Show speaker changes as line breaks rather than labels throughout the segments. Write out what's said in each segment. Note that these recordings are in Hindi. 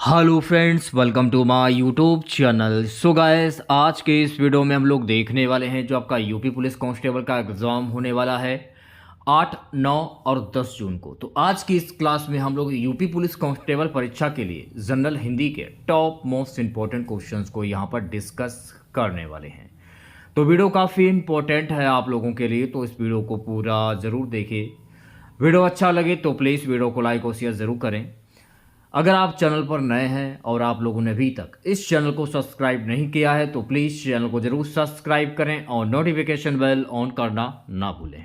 Hello friends, welcome to my YouTube channel. So guys, आज के इस वीडियो में हम लोग देखने वाले हैं जो आपका यूपी पुलिस कांस्टेबल का एग्ज़ाम होने वाला है 8, 9 और 10 जून को। तो आज की इस क्लास में हम लोग यूपी पुलिस कांस्टेबल परीक्षा के लिए जनरल हिंदी के टॉप मोस्ट इंपॉर्टेंट क्वेश्चंस को यहाँ पर डिस्कस करने वाले हैं। तो वीडियो काफ़ी इंपॉर्टेंट है आप लोगों के लिए, तो इस वीडियो को पूरा ज़रूर देखिए। वीडियो अच्छा लगे तो प्लीज़ वीडियो को लाइक और शेयर ज़रूर करें। अगर आप चैनल पर नए हैं और आप लोगों ने अभी तक इस चैनल को सब्सक्राइब नहीं किया है तो प्लीज़ चैनल को ज़रूर सब्सक्राइब करें और नोटिफिकेशन बेल ऑन करना ना भूलें।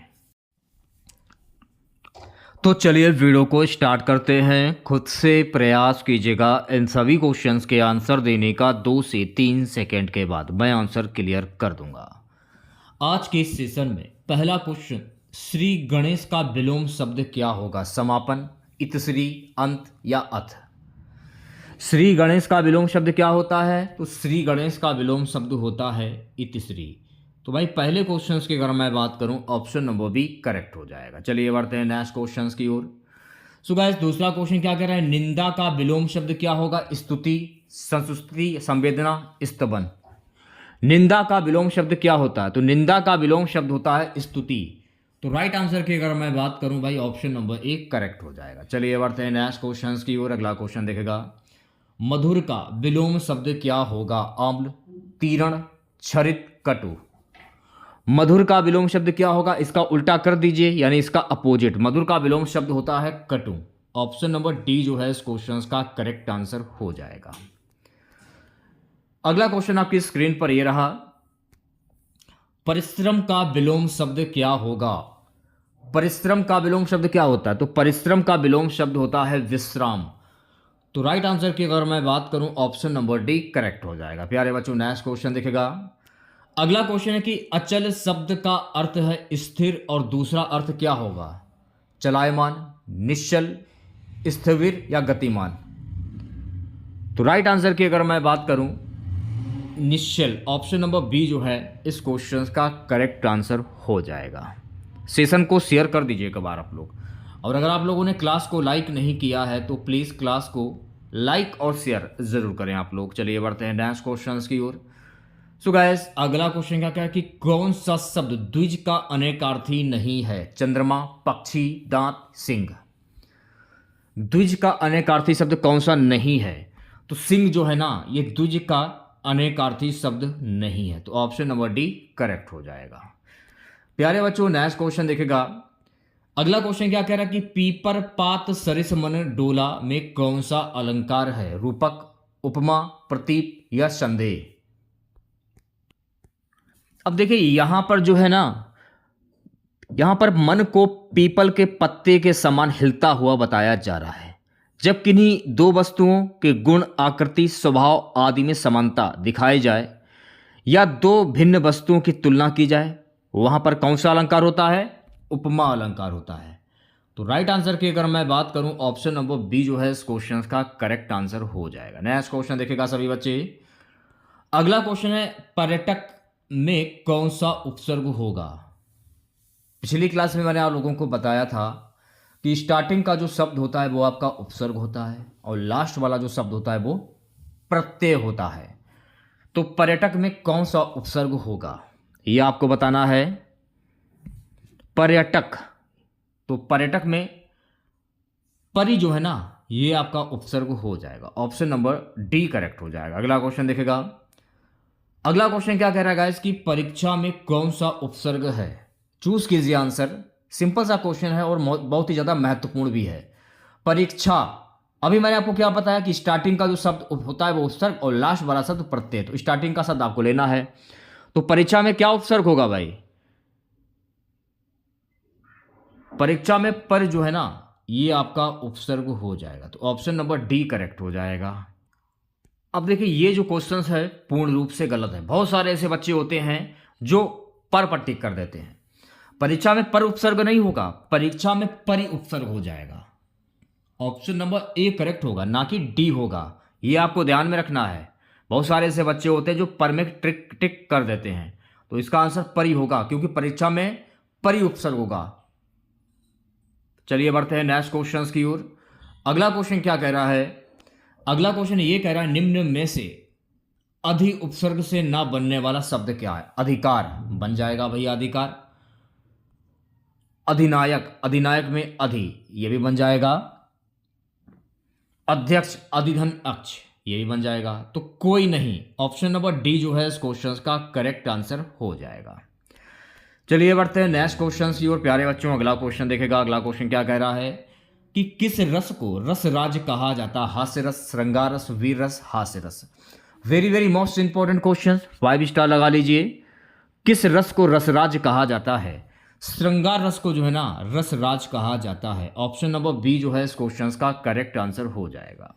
तो चलिए वीडियो को स्टार्ट करते हैं। खुद से प्रयास कीजिएगा इन सभी क्वेश्चंस के आंसर देने का 2 से 3 सेकंड के बाद मैं आंसर क्लियर कर दूंगा। आज के इस सेशन में पहला क्वेश्चन, श्री गणेश का विलोम शब्द क्या होगा? समापन, इतश्री, अंत या अथ? श्री गणेश का विलोम शब्द क्या होता है? तो श्री गणेश का विलोम शब्द होता है इतिश्री। तो भाई पहले क्वेश्चंस की अगर मैं बात करूं, ऑप्शन नंबर बी करेक्ट हो जाएगा। चलिए बढ़ते हैं नेक्स्ट क्वेश्चंस की ओर। सो गाइस, दूसरा क्वेश्चन क्या कह रहा है? निंदा का विलोम शब्द क्या होगा? स्तुति, संस्तुति, संवेदना, स्तवन। निंदा का विलोम शब्द क्या होता है? तो निंदा का विलोम शब्द होता है स्तुति। तो राइट आंसर की अगर मैं बात करूं भाई, ऑप्शन नंबर ए करेक्ट हो जाएगा। चलिए बढ़ते हैं नेक्स्ट क्वेश्चंस की ओर। अगला क्वेश्चन देखेगा, मधुर का विलोम शब्द क्या होगा? आम्ल, तीर्ण, क्षरित, कटु। मधुर का विलोम शब्द क्या होगा? इसका उल्टा कर दीजिए, यानी इसका अपोजिट। मधुर का विलोम शब्द होता है कटु। ऑप्शन नंबर डी जो है इस क्वेश्चन का करेक्ट आंसर हो जाएगा। अगला क्वेश्चन आपकी स्क्रीन पर यह रहा, परिश्रम का विलोम शब्द क्या होगा? परिश्रम का विलोम शब्द क्या होता है? तो परिश्रम का विलोम शब्द होता है विश्राम। तो राइट आंसर की अगर मैं बात करूं, ऑप्शन नंबर डी करेक्ट हो जाएगा। प्यारे बच्चों, नेक्स्ट क्वेश्चन देखेगा। अगला क्वेश्चन है कि अचल शब्द का अर्थ है स्थिर और दूसरा अर्थ क्या होगा? चलायमान, निश्चल, स्थिर या गतिमान? तो राइट आंसर की अगर मैं बात करूं, निश्चल, ऑप्शन नंबर बी जो है इस क्वेश्चन का करेक्ट आंसर हो जाएगा। सेशन को शेयर कर दीजिए एक बार आप लोग, और अगर आप लोगों ने क्लास को लाइक नहीं किया है तो प्लीज़ क्लास को लाइक और शेयर ज़रूर करें आप लोग। चलिए बढ़ते हैं नेक्स्ट क्वेश्चंस की ओर। सो गाइस, अगला क्वेश्चन क्या है कि कौन सा शब्द द्विज का अनेकार्थी नहीं है? चंद्रमा, पक्षी, दांत, सिंह। द्विज का अनेकार्थी शब्द कौन सा नहीं है? तो सिंह जो है ना, ये द्विज का अनेकार्थी शब्द नहीं है। तो ऑप्शन नंबर डी करेक्ट हो जाएगा। प्यारे बच्चों, नेक्स्ट क्वेश्चन देखेगा। अगला क्वेश्चन क्या कह रहा है कि पीपर पात सरिस मन डोला में कौन सा अलंकार है? रूपक, उपमा, प्रतीप या संदेह? अब देखिए यहां पर जो है ना, यहां पर मन को पीपल के पत्ते के समान हिलता हुआ बताया जा रहा है। जब किन्हीं दो वस्तुओं के गुण, आकृति, स्वभाव आदि में समानता दिखाई जाए या दो भिन्न वस्तुओं की तुलना की जाए, वहां पर कौन सा अलंकार होता है? उपमा अलंकार होता है। तो राइट आंसर की अगर मैं बात करूं, ऑप्शन नंबर बी जो है इस क्वेश्चन का करेक्ट आंसर हो जाएगा। नेक्स्ट क्वेश्चन देखेगा सभी बच्चे। अगला क्वेश्चन है, पर्यटक में कौन सा उपसर्ग होगा? पिछली क्लास में मैंने आप लोगों को बताया था कि स्टार्टिंग का जो शब्द होता है वो आपका उपसर्ग होता है और लास्ट वाला जो शब्द होता है वो प्रत्यय होता है। तो पर्यटक में कौन सा उपसर्ग होगा ये आपको बताना है। पर्यटक, तो पर्यटक में परि जो है ना, ये आपका उपसर्ग हो जाएगा। ऑप्शन नंबर डी करेक्ट हो जाएगा। अगला क्वेश्चन देखेगा। अगला क्वेश्चन क्या कह रहा है गाइस कि परीक्षा में कौन सा उपसर्ग है? चूज कीजिए आंसर। सिंपल सा क्वेश्चन है और बहुत ही ज्यादा महत्वपूर्ण भी है। परीक्षा, अभी मैंने आपको क्या बताया कि स्टार्टिंग का जो शब्द होता है वो उपसर्ग और लास्ट वाला शब्द प्रत्यय। तो स्टार्टिंग का शब्द आपको लेना है। तो परीक्षा में क्या उपसर्ग होगा भाई? परीक्षा में पर जो है ना, ये आपका उपसर्ग हो जाएगा। तो ऑप्शन नंबर डी करेक्ट हो जाएगा। अब देखिए ये जो क्वेश्चन है पूर्ण रूप से गलत है। बहुत सारे ऐसे बच्चे होते हैं जो पर टिक कर देते हैं। परीक्षा में पर उपसर्ग नहीं होगा, परीक्षा में परि उपसर्ग हो जाएगा। ऑप्शन नंबर ए करेक्ट होगा, ना कि डी होगा। ये आपको ध्यान में रखना है। बहुत सारे ऐसे बच्चे होते हैं जो पर में टिक कर देते हैं। तो इसका आंसर परि होगा, क्योंकि परीक्षा में परि उपसर्ग होगा। चलिए बढ़ते हैं नेक्स्ट क्वेश्चन की ओर। अगला क्वेश्चन क्या कह रहा है, अगला क्वेश्चन ये कह रहा है निम्न में से अधि उपसर्ग से ना बनने वाला शब्द क्या है? अधिकार बन जाएगा भैया, अधिकार। अधिनायक, अधिनायक में अधि, ये भी बन जाएगा। अध्यक्ष, अधिधन अक्ष, ये भी बन जाएगा। तो कोई नहीं, ऑप्शन नंबर डी जो है इस क्वेश्चन का करेक्ट आंसर हो जाएगा। चलिए बढ़ते हैं नेक्स्ट क्वेश्चन की ओर प्यारे बच्चों। अगला क्वेश्चन देखेगा। अगला क्वेश्चन क्या कह रहा है कि किस रस को रसराज कहा जाता है? हास्य रस, श्रृंगार रस, वीर रस, हास्य रस। Very very most important question, 5 star लगा लीजिए। किस रस को रसराज कहा जाता है? श्रृंगार रस को जो है ना रसराज कहा जाता है। ऑप्शन नंबर बी जो है इस क्वेश्चन का करेक्ट आंसर हो जाएगा।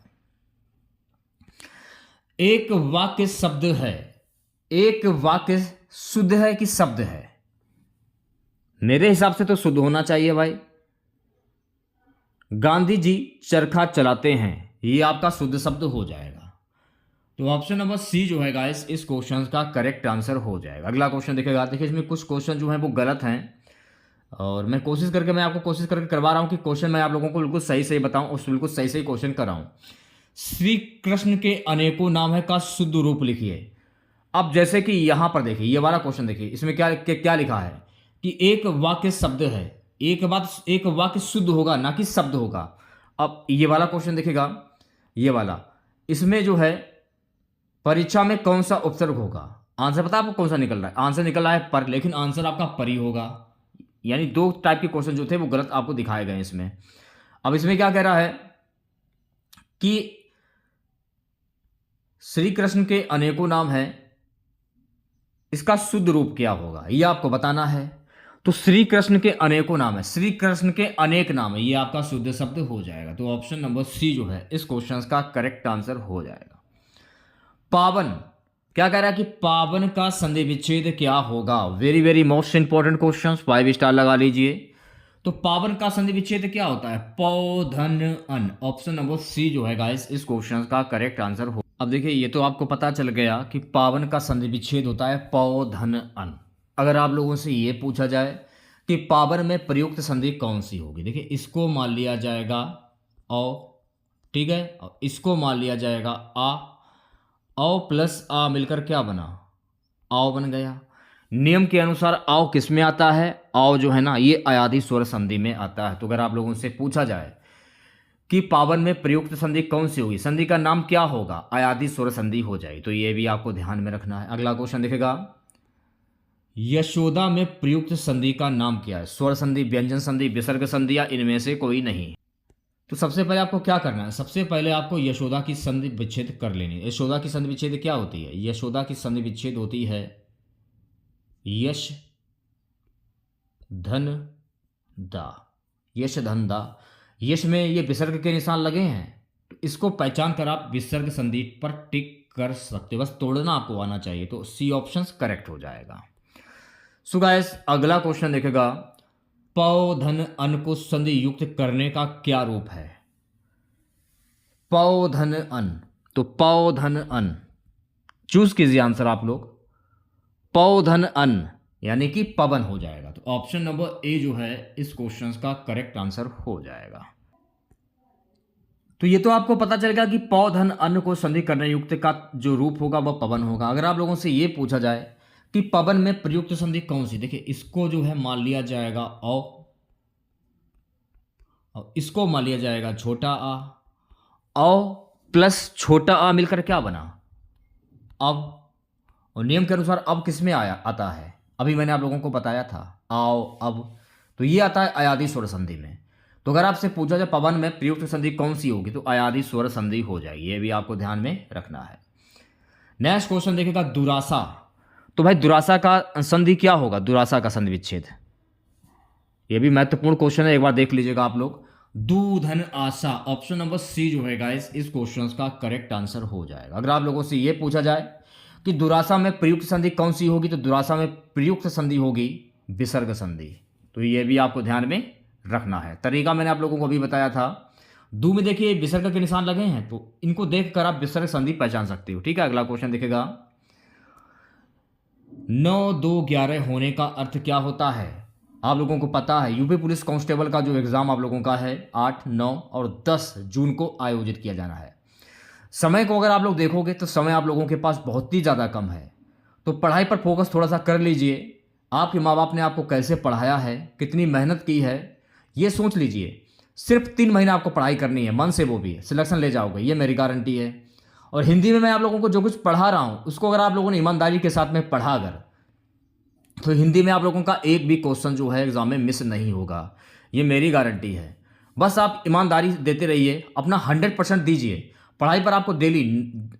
एक वाक्य शब्द है, एक वाक्य शुद्ध है कि शब्द है? मेरे हिसाब से तो शुद्ध होना चाहिए भाई। गांधी जी चरखा चलाते हैं, ये आपका शुद्ध शब्द हो जाएगा। तो ऑप्शन नंबर सी जो है गाइस इस क्वेश्चन का करेक्ट आंसर हो जाएगा। अगला क्वेश्चन देखेगा। देखिए इसमें कुछ क्वेश्चन जो है वो गलत हैं और मैं आपको कोशिश करके करवा रहा हूं कि क्वेश्चन मैं आप लोगों को बिल्कुल सही सही बताऊं और बिल्कुल सही सही क्वेश्चन कराऊं। श्री कृष्ण के अनेकों नाम है का शुद्ध रूप लिखिए। अब जैसे कि यहां पर देखिए ये वाला क्वेश्चन देखिए, इसमें क्या लिखा है कि एक वाक्य शब्द है, एक वाक्य शुद्ध होगा ना कि शब्द होगा। अब ये वाला क्वेश्चन देखिएगा, ये वाला, इसमें जो है परीक्षा में कौन सा उपसर्ग होगा? आंसर पता है आपको कौन सा निकल रहा है? आंसर निकल रहा है पर, लेकिन आंसर आपका परी होगा। यानी 2 टाइप के क्वेश्चन जो थे वो गलत आपको दिखाए गए इसमें। अब इसमें क्या कह रहा है कि श्री कृष्ण के अनेकों नाम हैं, इसका शुद्ध रूप क्या होगा ये आपको बताना है। तो श्री कृष्ण के अनेकों नाम है, श्री कृष्ण के अनेक नाम है, ये आपका शुद्ध शब्द हो जाएगा। तो ऑप्शन नंबर सी जो है इस क्वेश्चन का करेक्ट आंसर हो जाएगा। पावन, क्या कह रहा है कि पावन का संधि विच्छेद क्या होगा? Very very most important question, 5 star लगा लीजिए। तो पावन का संधि विच्छेद क्या होता है? पौ धन अन। ऑप्शन नंबर सी जो है गाइस इस क्वेश्चन का करेक्ट आंसर हो। अब देखिए ये तो आपको पता चल गया कि पावन का संधि विच्छेद होता है पौ धन अन। अगर आप लोगों से ये पूछा जाए कि पावन में प्रयुक्त संधि कौन सी होगी, देखिए इसको मान लिया जाएगा औ, ठीक है, और इसको मान लिया जाएगा आ, औ प्लस आ मिलकर क्या बना? आओ बन गया। नियम के अनुसार आओ किस में आता है? आओ जो है ना ये अयादि स्वर संधि में आता है। तो अगर आप लोगों से पूछा जाए कि पावन में प्रयुक्त संधि कौन सी होगी, संधि का नाम क्या होगा? अयादि स्वर संधि हो जाएगी। तो ये भी आपको ध्यान में रखना है। अगला क्वेश्चन देखेगा, यशोदा में प्रयुक्त संधि का नाम क्या है? स्वर संधि, व्यंजन संधि, विसर्ग संधि या इनमें से कोई नहीं? तो सबसे पहले आपको क्या करना है? सबसे पहले आपको यशोदा की संधि विच्छेद कर लेनी है। यशोदा की संधि विच्छेद क्या होती है? यशोदा की संधि विच्छेद होती है यश धन दा, यश धन दा। यश में ये विसर्ग के निशान लगे हैं, तो इसको पहचान कर आप विसर्ग संधि पर टिक कर सकते हो, बस तोड़ना आपको आना चाहिए। तो सी ऑप्शन करेक्ट हो जाएगा। सो गाइस अगला क्वेश्चन देखेगा, पौ धन अन को संधि युक्त करने का क्या रूप है? पौ धन अन, तो पौ धन अन चूज कीजिए आंसर आप लोग। पौ धन अन यानी कि पवन हो जाएगा। तो ऑप्शन नंबर ए जो है इस क्वेश्चन का करेक्ट आंसर हो जाएगा। तो ये तो आपको पता चलेगा कि पौ धन अन को संधि करने युक्त का जो रूप होगा वह पवन होगा। अगर आप लोगों से ये पूछा जाए कि पवन में प्रयुक्त संधि कौन सी, देखिए इसको जो है मान लिया जाएगा औ, और इसको मान लिया जाएगा छोटा आ, औ प्लस छोटा आ मिलकर क्या बना? अब। और नियम के अनुसार अब किस में आता है? अभी मैंने आप लोगों को बताया था आओ अब, तो ये आता है अयादि स्वर संधि में। तो अगर आपसे पूछा जाए पवन में प्रयुक्त संधि कौन सी होगी, तो अयादि स्वर संधि हो जाएगी। ये भी आपको ध्यान में रखना है। नेक्स्ट क्वेश्चन देखिएगा, दुरासा। तो भाई दुरासा का संधि क्या होगा? दुरासा का संधि विच्छेद, ये भी महत्वपूर्ण क्वेश्चन है, एक बार देख लीजिएगा आप लोग। दूधन आशा, ऑप्शन नंबर सी जो है गाइस इस क्वेश्चन का करेक्ट आंसर हो जाएगा। अगर आप लोगों से ये पूछा जाए कि दुरासा में प्रयुक्त संधि कौन सी होगी, तो दुरासा में प्रयुक्त संधि होगी विसर्ग संधि। तो ये भी आपको ध्यान में रखना है। तरीका मैंने आप लोगों को अभी बताया था। दू में देखिए विसर्ग के निशान लगे हैं, तो इनको देखकर आप विसर्ग संधि पहचान सकते हो। ठीक है, अगला क्वेश्चन देखेगा, 9 2 11 होने का अर्थ क्या होता है? आप लोगों को पता है यूपी पुलिस कांस्टेबल का जो एग्जाम आप लोगों का है 8, 9 और 10 जून को आयोजित किया जाना है। समय को अगर आप लोग देखोगे तो समय आप लोगों के पास बहुत ही ज़्यादा कम है। तो पढ़ाई पर फोकस थोड़ा सा कर लीजिए। आपके माँ बाप ने आपको कैसे पढ़ाया है, कितनी मेहनत की है, ये सोच लीजिए। सिर्फ 3 महीने आपको पढ़ाई करनी है, मन से, वो भी सिलेक्शन ले जाओगे, ये मेरी गारंटी है। और हिंदी में मैं आप लोगों को जो कुछ पढ़ा रहा हूँ उसको अगर आप लोगों ने ईमानदारी के साथ में पढ़ा अगर, तो हिंदी में आप लोगों का एक भी क्वेश्चन जो है एग्जाम में मिस नहीं होगा, ये मेरी गारंटी है। बस आप ईमानदारी देते रहिए, अपना 100% दीजिए। पढ़ाई पर आपको डेली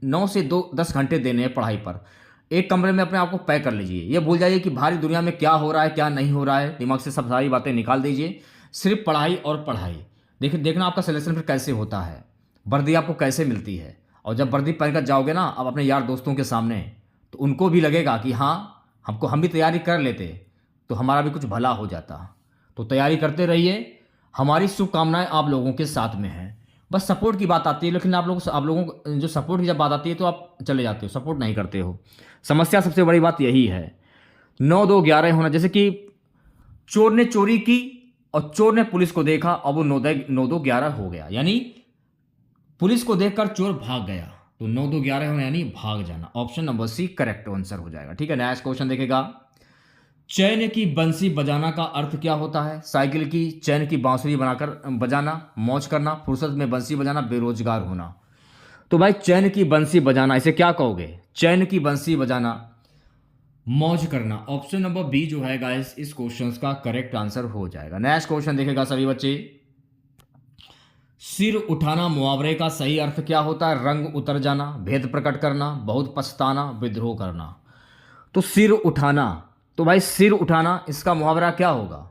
9 से 10 घंटे देने हैं पढ़ाई पर। एक कमरे में अपने आप को पैक कर लीजिए। ये भूल जाइए कि भारी दुनिया में क्या हो रहा है क्या नहीं हो रहा है, दिमाग से सब सारी बातें निकाल दीजिए। सिर्फ पढ़ाई और पढ़ाई। देखिए, देखना आपका सिलेक्शन फिर कैसे होता है, वर्दी आपको कैसे मिलती है। और जब वर्दी पहनकर जाओगे ना आप अपने यार दोस्तों के सामने, तो उनको भी लगेगा कि हाँ, हम भी तैयारी कर लेते तो हमारा भी कुछ भला हो जाता। तो तैयारी करते रहिए, हमारी शुभकामनाएं आप लोगों के साथ में हैं। बस सपोर्ट की बात आती है, लेकिन आप लोगों को जो सपोर्ट की जब बात आती है तो आप चले जाते हो, सपोर्ट नहीं करते हो। समस्या सबसे बड़ी बात यही है। 9 2 11 होना, जैसे कि चोर ने चोरी की और चोर ने पुलिस को देखा और वो 9 2 11 हो गया, यानी पुलिस को देखकर चोर भाग गया। तो 9 2 11 होना यानी भाग जाना। Option number C correct answer हो जाएगा। ठीक है, नेक्स्ट क्वेश्चन देखेगा। चैन की बंसी बजाना का अर्थ क्या होता है? साइकिल की चैन की बांसुरी बनाकर बजाना, मौज करना, फुर्सत में बंसी बजाना, बेरोजगार होना। तो भाई चैन की बंसी बजाना, इसे क्या कहोगे? चैन की बंसी बजाना, मौज करना। ऑप्शन नंबर बी जो है गाइस इस क्वेश्चन का करेक्ट आंसर हो जाएगा। नेक्स्ट क्वेश्चन देखेगा सभी बच्चे। सिर उठाना मुहावरे का सही अर्थ क्या होता है? रंग उतर जाना, भेद प्रकट करना, बहुत पछताना, विद्रोह करना। तो सिर उठाना, तो भाई सिर उठाना इसका मुहावरा क्या होगा?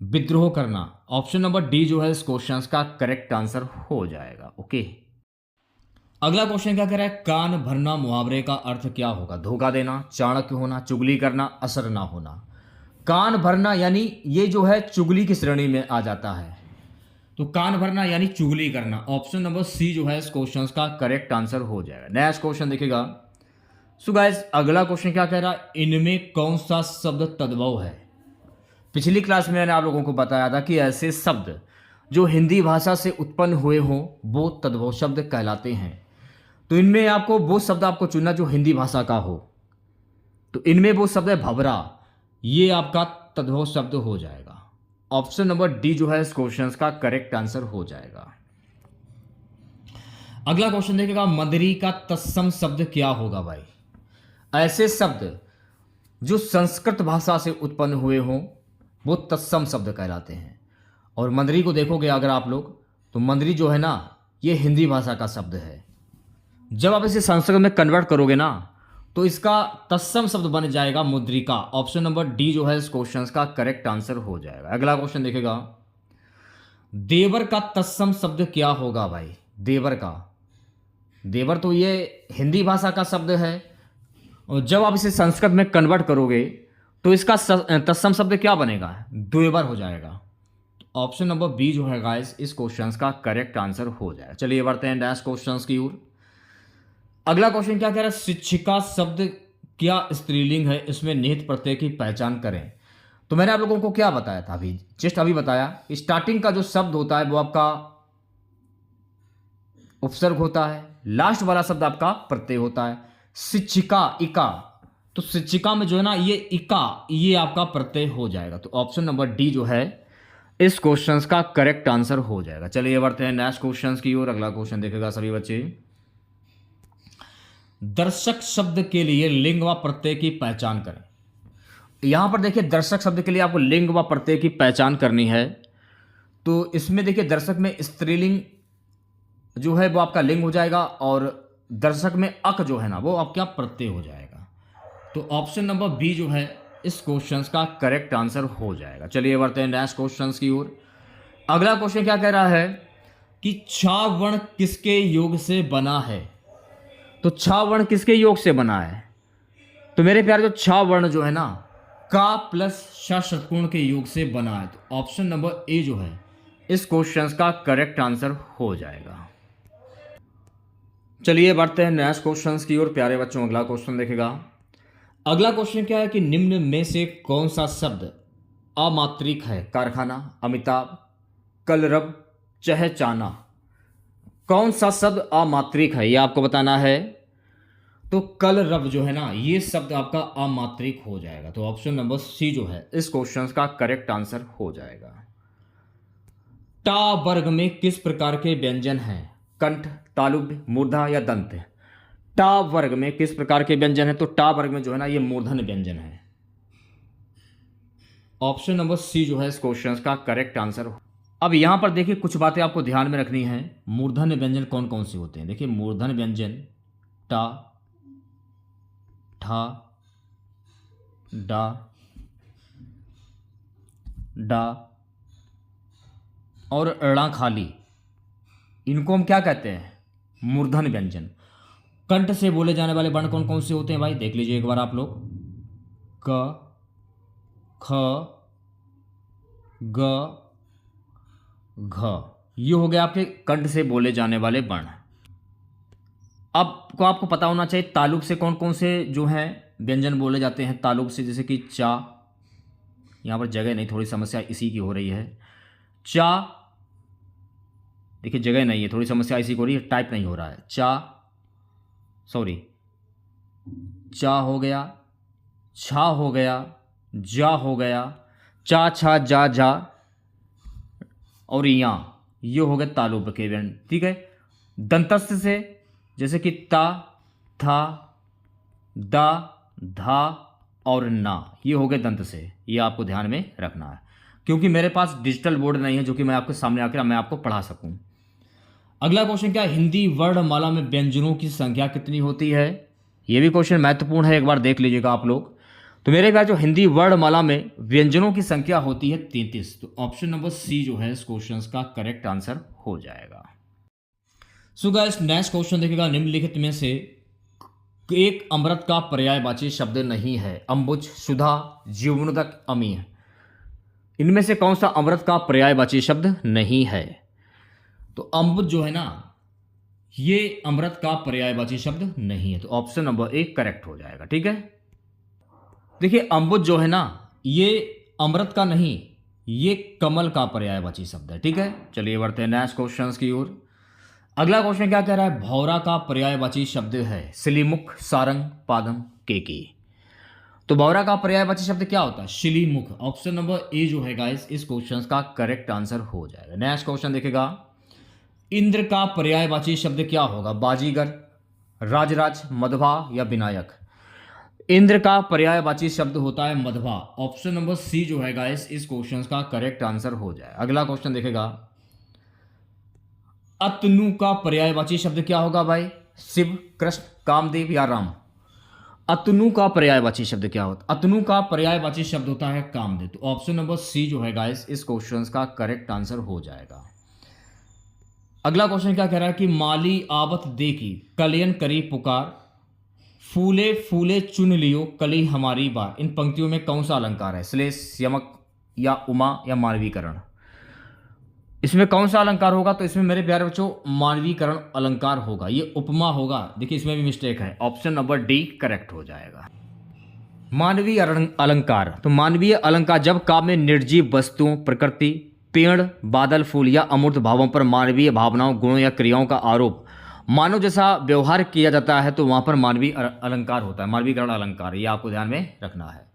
विद्रोह करना। ऑप्शन नंबर डी जो है इस क्वेश्चन का करेक्ट आंसर हो जाएगा। ओके, अगला क्वेश्चन क्या कह रहा है? कान भरना मुहावरे का अर्थ क्या होगा? धोखा देना, चाणक्य होना, चुगली करना, असर ना होना। कान भरना यानी ये जो है चुगली की श्रेणी में आ जाता है। तो कान भरना यानी चुगली करना। ऑप्शन नंबर सी जो है इस क्वेश्चन का करेक्ट आंसर हो जाएगा। नेक्स्ट क्वेश्चन देखेगा। सो गाइस अगला क्वेश्चन क्या कह रहा है? इनमें कौन सा शब्द तद्भव है? पिछली क्लास में मैंने आप लोगों को बताया था कि ऐसे शब्द जो हिंदी भाषा से उत्पन्न हुए हों वो तद्भव शब्द कहलाते हैं। तो इनमें आपको वो शब्द आपको चुनना जो हिंदी भाषा का हो। तो इनमें वो शब्द है भंवरा, ये आपका तद्भव शब्द हो जाएगा। ऑप्शन नंबर डी जो है इस क्वेश्चन का करेक्ट आंसर हो जाएगा। अगला क्वेश्चन देखेगा। मदरी का तत्सम शब्द क्या होगा भाई? ऐसे शब्द जो संस्कृत भाषा से उत्पन्न हुए हों वो तत्सम शब्द कहलाते हैं। और मंदरी को देखोगे अगर आप लोग, तो मंदरी जो है ना ये हिंदी भाषा का शब्द है। जब आप इसे संस्कृत में कन्वर्ट करोगे ना तो इसका तत्सम शब्द बन जाएगा मुद्रिका। ऑप्शन नंबर डी जो है इस क्वेश्चन का करेक्ट आंसर हो जाएगा। अगला क्वेश्चन देखेगा। देवर का तत्सम शब्द क्या होगा भाई? देवर का, देवर तो ये हिंदी भाषा का शब्द है और जब आप इसे संस्कृत में कन्वर्ट करोगे तो इसका तत्सम शब्द क्या बनेगा? द्वेवर हो जाएगा। ऑप्शन नंबर बी जो है गाइस इस क्वेश्चन का करेक्ट आंसर हो जाएगा। चलिए बढ़ते हैं नेक्स्ट क्वेश्चन की ओर। अगला क्वेश्चन क्या कह रहा है? शिक्षिका शब्द क्या स्त्रीलिंग है? इसमें निहित प्रत्यय की पहचान करें। तो मैंने आप लोगों को क्या बताया था? अभी जस्ट अभी बताया। स्टार्टिंग का जो शब्द होता है वो आपका उपसर्ग होता है, लास्ट वाला शब्द आपका प्रत्यय होता है। शिक्षिका इका, तो शिक्षिका में जो है ना ये इका, ये आपका प्रत्यय हो जाएगा। तो ऑप्शन नंबर डी जो है इस क्वेश्चन का करेक्ट आंसर हो जाएगा। चलिए बढ़ते हैं नेक्स्ट क्वेश्चन की ओर। अगला क्वेश्चन देखेगा सभी बच्चे। दर्शक शब्द के लिए लिंग व प्रत्यय की पहचान करें। यहां पर देखिए दर्शक शब्द के लिए आपको लिंग व प्रत्यय की पहचान करनी है। तो इसमें देखिए दर्शक में स्त्रीलिंग जो है वो आपका लिंग हो जाएगा और दर्शक में अक जो है ना वो आपका प्रत्यय हो जाएगा। तो ऑप्शन नंबर बी जो है इस क्वेश्चन का करेक्ट आंसर हो जाएगा। चलिए बढ़ते हैं नेक्स्ट क्वेश्चन की ओर। अगला क्वेश्चन क्या कह रहा है कि छा वर्ण किसके योग से बना है? तो छा वर्ण किसके योग से बना है? तो मेरे प्यारे जो छा वर्ण जो है ना का प्लस श षटकोण के योग से बना है। तो ऑप्शन नंबर ए जो है इस क्वेश्चन का करेक्ट आंसर हो जाएगा। चलिए बढ़ते हैं नेक्स्ट क्वेश्चन की ओर प्यारे बच्चों। अगला क्वेश्चन देखेगा। अगला क्वेश्चन क्या है कि निम्न में से कौन सा शब्द अमात्रिक है? कारखाना, अमिताभ, कलरब, चहचाना। कौन सा शब्द अमात्रिक है ये आपको बताना है। तो कल रब जो है ना, ये शब्द आपका अमात्रिक हो जाएगा। तो ऑप्शन नंबर सी जो है इस क्वेश्चन का करेक्ट आंसर हो जाएगा। टा वर्ग में किस प्रकार के व्यंजन हैं? कंठ, तालुब्य, मूर्धा या दंत? टा वर्ग में किस प्रकार के व्यंजन है? तो टा वर्ग में जो है ना ये मूर्धन्य व्यंजन है। ऑप्शन नंबर सी जो है इस क्वेश्चन का करेक्ट आंसर। अब यहां पर देखिए कुछ बातें आपको ध्यान में रखनी है। मूर्धन्य व्यंजन कौन कौन से होते हैं? देखिए मूर्धन्य व्यंजन टा, ठा, डा, डा और ड़ा खाली, इनको हम क्या कहते हैं? मूर्धन्य व्यंजन। कंठ से बोले जाने वाले वर्ण कौन कौन से होते हैं भाई? देख लीजिए एक बार आप लोग। क, ख, ग, घ, ये हो गया आपके कंठ से बोले जाने वाले वर्ण। अब को आपको पता होना चाहिए तालुब से कौन कौन से जो हैं व्यंजन बोले जाते हैं। तालुब से जैसे कि चा, यहाँ पर जगह नहीं, थोड़ी समस्या इसी की हो रही है। चा, देखिए जगह नहीं है, थोड़ी समस्या इसी को हो रही है, टाइप नहीं हो रहा है। चा, सॉरी, चा हो गया, छा हो गया, जा हो गया, चा, छा, जा, जा और यहाँ ये हो गए तालुब के व्यंजन। ठीक है। दंतस्थ से जैसे कि ता, था, दा, धा और ना, ये हो गए दंत से। ये आपको ध्यान में रखना है क्योंकि मेरे पास डिजिटल बोर्ड नहीं है जो कि मैं आपके सामने आकर मैं आपको पढ़ा सकूं। अगला क्वेश्चन क्या है? हिंदी वर्णमाला में व्यंजनों की संख्या कितनी होती है? ये भी क्वेश्चन महत्वपूर्ण है, एक बार देख लीजिएगा आप लोग। तो मेरे पास जो हिंदी वर्णमाला में व्यंजनों की संख्या होती है 33। तो ऑप्शन नंबर सी जो है इस क्वेश्चन का करेक्ट आंसर हो जाएगा। सो गाइस नेक्स्ट क्वेश्चन देखिएगा। निम्नलिखित में से एक अमृत का पर्यायवाची शब्द नहीं है। अंबुज, सुधा, जीवनोदक, अमीय, इनमें से कौन सा अमृत का पर्यायवाची शब्द नहीं है? तो अम्बुज जो है ना ये अमृत का पर्यायवाची शब्द नहीं है। तो ऑप्शन नंबर ए करेक्ट हो जाएगा। ठीक है। देखिए अम्बुज जो है ना ये अमृत का नहीं, ये कमल का पर्यायवाची शब्द है। ठीक है। चलिए बढ़ते हैं नेक्स्ट क्वेश्चन की ओर। अगला क्वेश्चन क्या कह रहा है? भौरा का पर्यायवाची शब्द है शिलीमुख, सारंग, पादम, केकी। तो भौरा का पर्यायवाची शब्द क्या होता है? शिलीमुख। ऑप्शन नंबर ए जो है गाइस इस क्वेश्चन का करेक्ट आंसर हो जाएगा। नेक्स्ट क्वेश्चन देखेगा। इंद्र का पर्यायवाची शब्द क्या होगा? बाजीगर, राजराज, मधवा या विनायक? इंद्र का पर्यायवाची शब्द होता है मधवा। ऑप्शन नंबर सी जो है गाइस इस क्वेश्चन का करेक्ट आंसर हो जाए। अगला क्वेश्चन देखेगा। अतनु का पर्यायवाची शब्द क्या होगा भाई? शिव, कृष्ण, कामदेव या राम? अतनु का पर्यायवाची शब्द क्या होता? अतनु का पर्यायवाची शब्द होता है कामदेव। तो ऑप्शन नंबर सी जो है गाइस इस क्वेश्चन का करेक्ट आंसर हो जाएगा। अगला क्वेश्चन क्या कह रहा है कि माली आवत देखी, कलियन करी पुकार, फूले फूले चुन लियो, कली हमारी बार। इन पंक्तियों में कौन सा अलंकार है? श्लेष, यमक या उमा या मानवीकरण? इसमें कौन सा अलंकार होगा? तो इसमें मेरे प्यारे बच्चों मानवीकरण अलंकार होगा, ये उपमा होगा। देखिए इसमें भी मिस्टेक है, ऑप्शन नंबर डी करेक्ट हो जाएगा। मानवीय अलंकार। तो मानवीय अलंकार जब काव्य में निर्जीव वस्तुओं, प्रकृति, पेड़, बादल, फूल या अमूर्त भावों पर मानवीय भावनाओं, गुणों या क्रियाओं का आरोप, मानव जैसा व्यवहार किया जाता है तो वहां पर मानवीय अलंकार होता है, मानवीकरण अलंकार। ये आपको ध्यान में रखना है।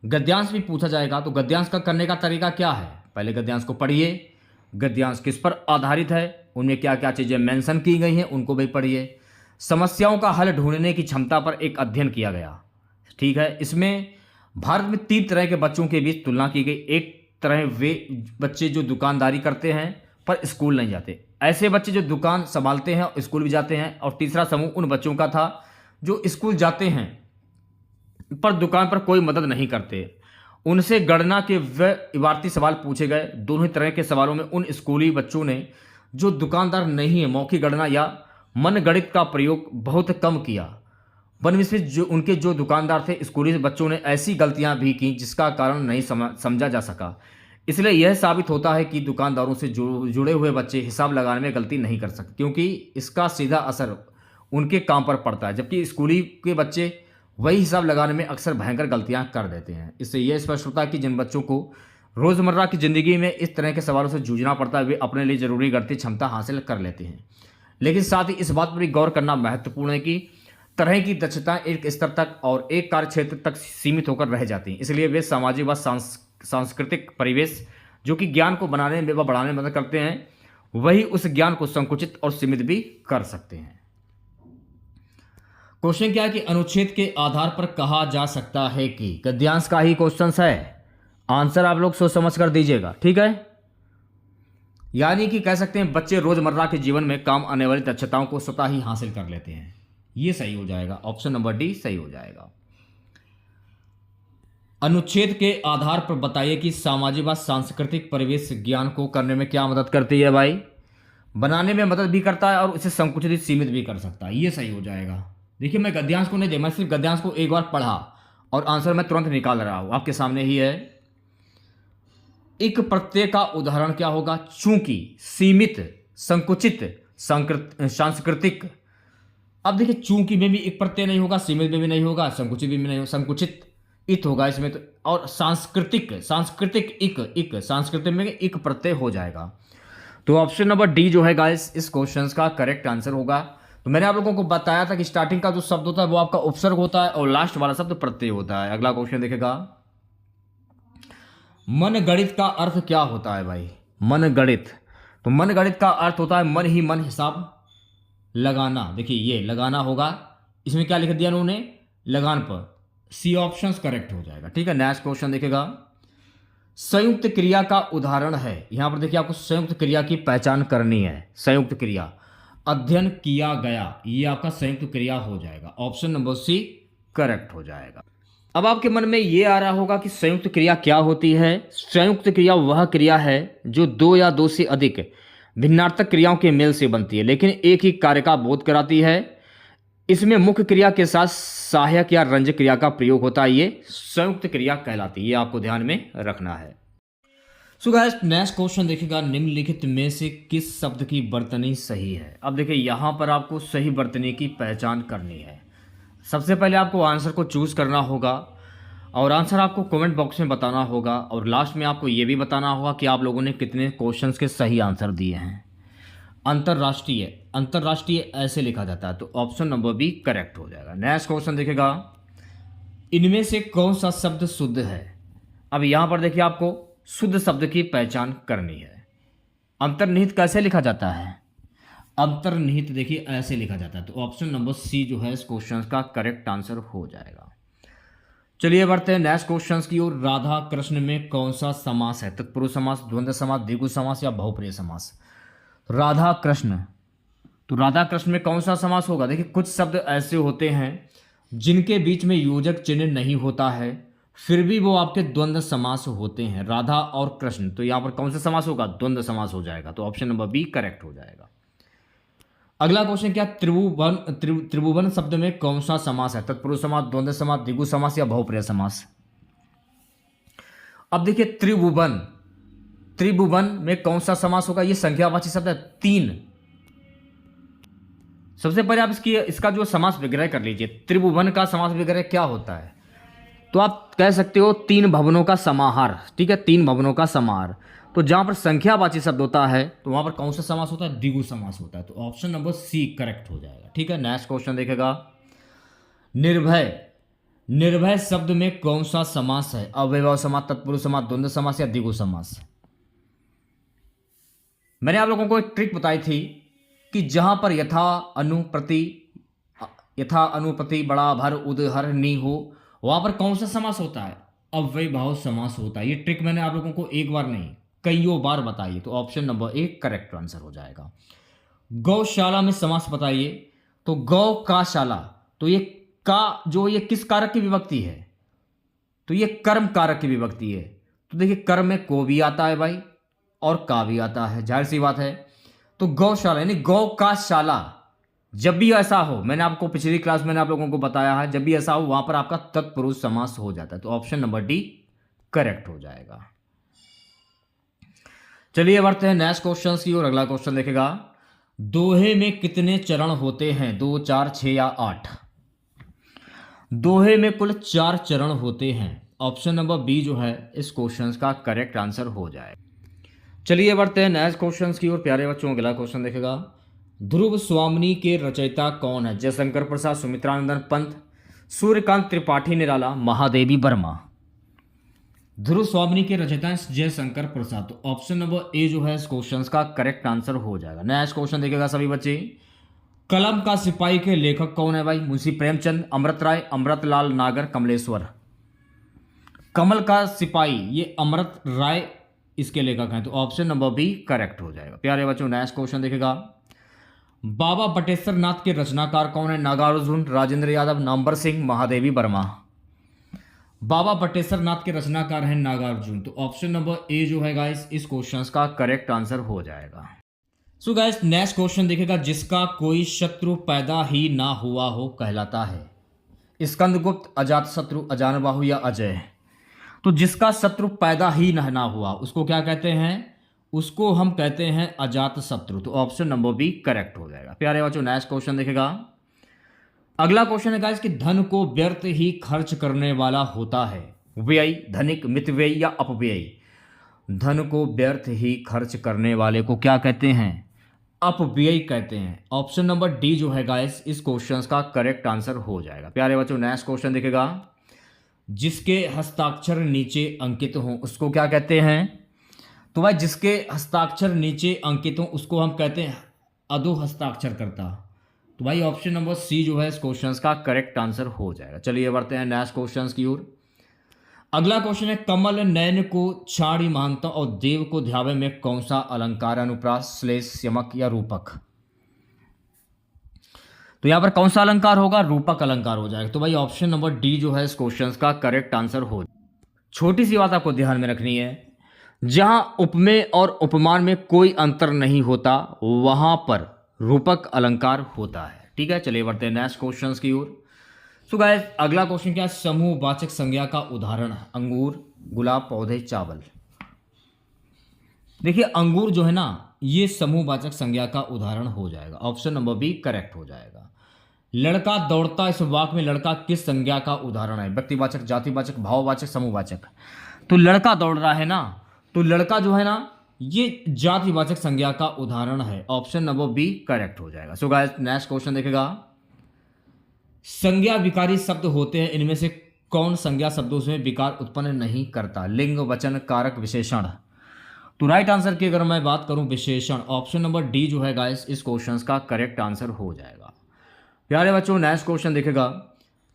गद्यांश भी पूछा जाएगा। तो गद्यांश का करने का तरीका क्या है? पहले गद्यांश को पढ़िए, गद्यांश किस पर आधारित है, उनमें क्या क्या चीजें मेंशन की गई हैं उनको भी पढ़िए। समस्याओं का हल ढूंढने की क्षमता पर एक अध्ययन किया गया। ठीक है। इसमें भारत में 3 तरह के बच्चों के बीच तुलना की गई। एक तरह वे बच्चे जो दुकानदारी करते हैं पर स्कूल नहीं जाते, ऐसे बच्चे जो दुकान संभालते हैं और स्कूल भी जाते हैं। और तीसरा समूह उन बच्चों का था जो स्कूल जाते हैं पर दुकान पर कोई मदद नहीं करते। उनसे गणना के व इबारती सवाल पूछे गए। दोनों ही तरह के सवालों में उन स्कूली बच्चों ने जो दुकानदार नहीं है मौखिक गणना या मनगणित का प्रयोग बहुत कम किया। बनमिश्रित जो उनके जो दुकानदार थे स्कूली बच्चों ने ऐसी गलतियां भी की जिसका कारण नहीं समझा जा सका। इसलिए यह साबित होता है कि दुकानदारों से जुड़े हुए बच्चे हिसाब लगाने में गलती नहीं कर सकते क्योंकि इसका सीधा असर उनके काम पर पड़ता है, जबकि स्कूली के बच्चे वही हिसाब लगाने में अक्सर भयंकर गलतियां कर देते हैं। इससे यह स्पष्ट होता है कि जिन बच्चों को रोज़मर्रा की ज़िंदगी में इस तरह के सवालों से जूझना पड़ता है वे अपने लिए ज़रूरी गणितीय क्षमता हासिल कर लेते हैं। लेकिन साथ ही इस बात पर भी गौर करना महत्वपूर्ण है कि तरह की दक्षता एक स्तर तक और एक कार्य क्षेत्र तक सीमित होकर रह जाती हैं, इसलिए वे सामाजिक व सांस्कृतिक परिवेश जो कि ज्ञान को बनाने में व बढ़ाने में मदद करते हैं, वही उस ज्ञान को संकुचित और सीमित भी कर सकते हैं। क्वेश्चन क्या है कि अनुच्छेद के आधार पर कहा जा सकता है कि गद्यांश का ही क्वेश्चन है, आंसर आप लोग सोच समझ कर दीजिएगा, ठीक है। यानी कि कह सकते हैं बच्चे रोजमर्रा के जीवन में काम आने वाली दक्षताओं को स्वतः ही हासिल कर लेते हैं, ये सही हो जाएगा, ऑप्शन नंबर डी सही हो जाएगा। अनुच्छेद के आधार पर बताइए कि सामाजिक व सांस्कृतिक परिवेश ज्ञान को करने में क्या मदद करती है भाई, बनाने में मदद भी करता है और उसे संकुचित सीमित भी कर सकता है, ये सही हो जाएगा। देखिए मैं गद्यांश को नहीं दे, मैं सिर्फ गद्यांश को एक बार पढ़ा और आंसर मैं तुरंत निकाल रहा हूं, आपके सामने ही है। एक प्रत्यय का उदाहरण क्या होगा, चूंकि, सीमित, संकुचित, सांस्कृतिक। अब देखिए चूंकि में भी एक प्रत्यय नहीं होगा, सीमित में भी नहीं होगा, संकुचित भी नहीं होगा, संकुचित इत होगा इसमें तो, और सांस्कृतिक सांस्कृतिक में एक प्रत्यय हो जाएगा। तो ऑप्शन नंबर डी जो है गाइस इस क्वेश्चन का करेक्ट आंसर होगा। तो मैंने आप लोगों को बताया था कि स्टार्टिंग का जो शब्द होता है वो आपका उपसर्ग होता है और लास्ट वाला शब्द प्रत्यय होता है। अगला क्वेश्चन देखेगा, मन गणित का अर्थ क्या होता है भाई, मन गणित। तो मन गणित का अर्थ होता है मन ही मन हिसाब लगाना। देखिए ये लगाना होगा, इसमें क्या लिख दिया उन्होंने, लगान पर, सी ऑप्शन करेक्ट हो जाएगा, ठीक है। नेक्स्ट क्वेश्चन देखेगा, संयुक्त क्रिया का उदाहरण है। यहां पर देखिए आपको संयुक्त क्रिया की पहचान करनी है। संयुक्त क्रिया, अध्ययन किया गया, ये आपका संयुक्त क्रिया हो जाएगा, ऑप्शन नंबर सी करेक्ट हो जाएगा। अब आपके मन में ये आ रहा होगा कि संयुक्त क्रिया क्या होती है। संयुक्त क्रिया वह क्रिया है जो दो या दो से अधिक भिन्नार्थक क्रियाओं के मेल से बनती है लेकिन एक ही कार्य का बोध कराती है। इसमें मुख्य क्रिया के साथ सहायक या रंजक क्रिया का प्रयोग होता है, ये संयुक्त क्रिया कहलाती है, ये आपको ध्यान में रखना है। सो गाइस नेक्स्ट क्वेश्चन देखिएगा, निम्नलिखित में से किस शब्द की वर्तनी सही है। अब देखिए यहां पर आपको सही वर्तनी की पहचान करनी है। सबसे पहले आपको आंसर को चूज करना होगा और आंसर आपको कमेंट बॉक्स में बताना होगा और लास्ट में आपको ये भी बताना होगा कि आप लोगों ने कितने क्वेश्चंस के सही आंसर दिए हैं। अंतर्राष्ट्रीय, अंतर्राष्ट्रीय ऐसे लिखा जाता है, तो ऑप्शन नंबर बी करेक्ट हो जाएगा। नेक्स्ट क्वेश्चन देखिएगा, इनमें से कौन सा शब्द शुद्ध है। अब यहां पर देखिए आपको शुद्ध शब्द की पहचान करनी है। अंतर्निहित कैसे लिखा जाता है, अंतर्निहित देखिए ऐसे लिखा जाता है, तो ऑप्शन नंबर सी जो है इस क्वेश्चन का करेक्ट आंसर हो जाएगा। चलिए बढ़ते हैं नेक्स्ट क्वेश्चन की ओर। राधा कृष्ण में कौन सा समास है, तत्पुरुष समास, द्वंद्व समास, द्विगु समास या बहुप्रिय समास। राधा कृष्ण, तो राधा कृष्ण में कौन सा समास होगा। देखिए कुछ शब्द ऐसे होते हैं जिनके बीच में योजक चिन्ह नहीं होता है फिर भी वो आपके द्वंद्व समास होते हैं, राधा और कृष्ण, तो यहां पर कौन सा समास होगा, द्वंद्व समास हो जाएगा, तो ऑप्शन नंबर बी करेक्ट हो जाएगा। अगला क्वेश्चन क्या, त्रिभुवन शब्द में कौन सा समास है, तत्पुरुष समास, द्वंद्व समास, द्विगु समास या बहुप्रिय समास। अब देखिए त्रिभुवन, त्रिभुवन में कौन सा समास होगा, ये संख्यावाची शब्द है, तीन। सबसे पहले आप इसका जो समास विग्रह कर लीजिए। त्रिभुवन का समास विग्रह क्या होता है, तो आप कह सकते हो तीन भवनों का समाहार, ठीक है, तीन भवनों का समाहार। तो जहां पर संख्यावाची शब्द होता है तो वहां पर कौन सा समास होता है, द्विगु समास होता है, तो ऑप्शन नंबर सी करेक्ट हो जाएगा, ठीक है। नेक्स्ट क्वेश्चन देखेगा, निर्भय, निर्भय शब्द में कौन सा समास है, अव्ययभाव समास, तत्पुरुष समास, द्वंद्व समास या द्विगु समास। मैंने आप लोगों को एक ट्रिक बताई थी कि जहां पर यथा अनुप्रति बड़ा भर उदहर नी हो वहां पर कौन सा समास होता है, अव्ययभाव समास होता है। ये ट्रिक मैंने आप लोगों को एक बार नहीं कईयों बार बताइए, तो option number A correct answer हो जाएगा। गौशाला में समास बताइए, तो गौ का शाला, तो ये का जो ये किस कारक की विभक्ति है, तो ये कर्म कारक की विभक्ति है। तो देखिए कर्म में को भी आता है भाई और का भी आता है, जाहिर सी बात है। तो गौशाला यानी गौ का शाला, जब भी ऐसा हो, मैंने आपको पिछली क्लास में आप लोगों को बताया है, जब भी ऐसा हो वहां पर आपका तत्पुरुष समास हो जाता है, तो ऑप्शन नंबर डी करेक्ट हो जाएगा। चलिए बढ़ते हैं नेक्स्ट क्वेश्चन की और। अगला क्वेश्चन देखेगा, दोहे में कितने चरण होते हैं, 2, 4, 6 या 8। दोहे में कुल 4 चरण होते हैं, ऑप्शन नंबर बी जो है इस क्वेश्चन का करेक्ट आंसर हो जाएगा। चलिए बढ़ते हैं नेक्स्ट क्वेश्चन की ओर प्यारे बच्चों। अगला क्वेश्चन देखेगा, ध्रुव स्वामिनी के रचयिता कौन है? जयशंकर प्रसाद, सुमित्रानंदन पंत, सूर्यकांत त्रिपाठी निराला, महादेवी वर्मा। ध्रुव स्वामिनी के रचयिता हैं जयशंकर प्रसाद। तो ऑप्शन नंबर ए जो है इस क्वेश्चन का करेक्ट आंसर हो जाएगा। नेक्स्ट क्वेश्चन देखिएगा सभी बच्चे, कलम का सिपाही के लेखक कौन है भाई? मुंशी प्रेमचंद, अमृत राय, अमृतलाल नागर, कमलेश्वर। कमल का सिपाही ये अमृत राय इसके लेखक हैं। तो ऑप्शन नंबर बी करेक्ट हो जाएगा। प्यारे बच्चों नेक्स्ट क्वेश्चन देखिएगा, बाबा बटेश्वर नाथ के रचनाकार कौन है? नागार्जुन, राजेंद्र यादव, नामवर सिंह, महादेवी वर्मा। बाबा बटेश्वर नाथ के रचनाकार हैं नागार्जुन। तो ऑप्शन नंबर ए जो है गाइस इस क्वेश्चन का करेक्ट आंसर हो जाएगा। सो गाइस नेक्स्ट क्वेश्चन देखिएगा, जिसका कोई शत्रु पैदा ही ना हुआ हो कहलाता है? स्कंदगुप्त, अजातशत्रु, अजानबाहु या अजय। तो जिसका शत्रु पैदा ही ना हुआ उसको क्या कहते हैं? उसको हम कहते हैं अजातशत्रु। तो ऑप्शन नंबर बी करेक्ट हो जाएगा। प्यारे बच्चों नेक्स्ट क्वेश्चन देखिएगा, अगला क्वेश्चन है गाइस कि धन को व्यर्थ ही खर्च करने वाला होता है? व्यय, धनिक, मितव्यय या अपव्यय। धन को व्यर्थ ही खर्च करने वाले को क्या कहते हैं? अपव्यय कहते हैं। ऑप्शन नंबर डी जो है गाइस इस क्वेश्चन का करेक्ट आंसर हो जाएगा। प्यारे बच्चों नेक्स्ट क्वेश्चन देखिएगा, जिसके हस्ताक्षर नीचे अंकित हों उसको क्या कहते हैं? तो भाई जिसके हस्ताक्षर नीचे अंकित हों उसको हम कहते हैं अधो हस्ताक्षरकर्ता। तो भाई ऑप्शन नंबर सी जो है इस क्वेश्चन का करेक्ट आंसर हो जाएगा। चलिए बढ़ते हैं नेक्स्ट क्वेश्चन की ओर। अगला क्वेश्चन है, कमल नयन को छाड़ी मानता और देव को ध्यावे में कौन सा अलंकार? अनुप्रास, श्लेष, यमक या रूपक। तो यहां पर कौन सा अलंकार होगा? रूपक अलंकार हो जाएगा। तो भाई ऑप्शन नंबर डी जो है इस क्वेश्चन का करेक्ट आंसर हो। छोटी सी बात आपको ध्यान में रखनी है, जहां उपमेय और उपमान में कोई अंतर नहीं होता वहां पर रूपक अलंकार होता है। ठीक है, चलिए बढ़ते हैं नेक्स्ट क्वेश्चन की ओर। सो गाइस अगला क्वेश्चन क्या है, समूहवाचक संज्ञा का उदाहरण? अंगूर, गुलाब, पौधे, चावल। देखिए अंगूर जो है ना ये समूहवाचक संज्ञा का उदाहरण हो जाएगा। ऑप्शन नंबर बी करेक्ट हो जाएगा। लड़का दौड़ता, इस वाक्य में लड़का किस संज्ञा का उदाहरण है? व्यक्तिवाचक, जातिवाचक, भाववाचक, समूहवाचक। तो लड़का दौड़ रहा है ना, तो लड़का जो है ना ये जातिवाचक संज्ञा का उदाहरण है। ऑप्शन नंबर बी करेक्ट हो जाएगा। सो गाइस नेक्स्ट क्वेश्चन देखेगा, संज्ञा विकारी शब्द होते हैं, इनमें से कौन संज्ञा शब्दों से विकार उत्पन्न नहीं करता? लिंग, वचन, कारक, विशेषण। तो राइट आंसर की अगर मैं बात करूं विशेषण, ऑप्शन नंबर डी जो है गाइस इस क्वेश्चन का करेक्ट आंसर हो जाएगा। प्यारे बच्चों नेक्स्ट क्वेश्चन देखेगा,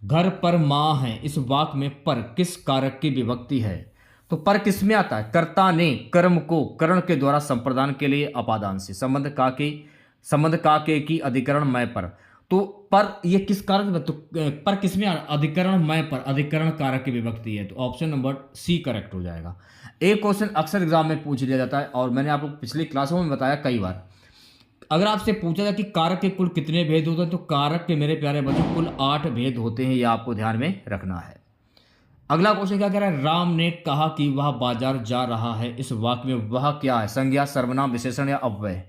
घर पर माँ है, इस वाक्य में पर किस कारक की विभक्ति है? तो पर किस में आता है? कर्ता ने कर्म को करण के द्वारा संप्रदान के लिए अपादान से, संबंध का के की अधिकरण मैं पर। तो पर ये किस कारक में? तो पर किस में? अधिकरण मैं पर, अधिकरण कारक की विभक्ति है। तो ऑप्शन नंबर सी करेक्ट हो जाएगा। एक क्वेश्चन अक्सर एग्जाम में पूछ लिया जाता है और मैंने आपको पिछली क्लासों में बताया कई बार। अगर आपसे पूछा जाए कि कारक के कुल कितने भेद होते हैं, तो कारक के मेरे प्यारे बच्चों कुल 8 भेद होते हैं, ये आपको ध्यान में रखना है। अगला क्वेश्चन क्या कह रहा है, राम ने कहा कि वह बाजार जा रहा है, इस वाक्य में वह क्या है? संज्ञा, सर्वनाम, विशेषण या अव्यय?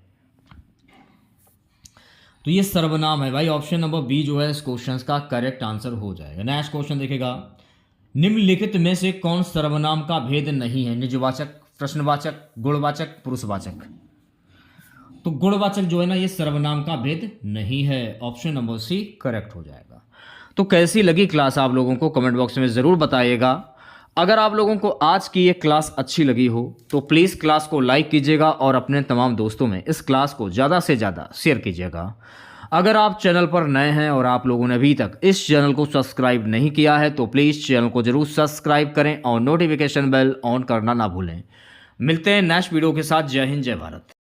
तो ये सर्वनाम है भाई। ऑप्शन नंबर बी जो है इस क्वेश्चन का करेक्ट आंसर हो जाएगा। नेक्स्ट क्वेश्चन देखेगा, निम्नलिखित में से कौन सर्वनाम का भेद नहीं है? निजवाचक, प्रश्नवाचक, गुणवाचक, पुरुषवाचक। तो गुणवाचक जो है ना ये सर्वनाम का भेद नहीं है। ऑप्शन नंबर सी करेक्ट हो जाएगा। तो कैसी लगी क्लास आप लोगों को कमेंट बॉक्स में ज़रूर बताइएगा। अगर आप लोगों को आज की ये क्लास अच्छी लगी हो तो प्लीज़ क्लास को लाइक कीजिएगा और अपने तमाम दोस्तों में इस क्लास को ज़्यादा से ज़्यादा शेयर कीजिएगा। अगर आप चैनल पर नए हैं और आप लोगों ने अभी तक इस चैनल को सब्सक्राइब नहीं किया है तो प्लीज़ चैनल को ज़रूर सब्सक्राइब करें और नोटिफिकेशन बेल ऑन करना ना भूलें। मिलते हैं नेक्स्ट वीडियो के साथ। जय हिंद, जय भारत।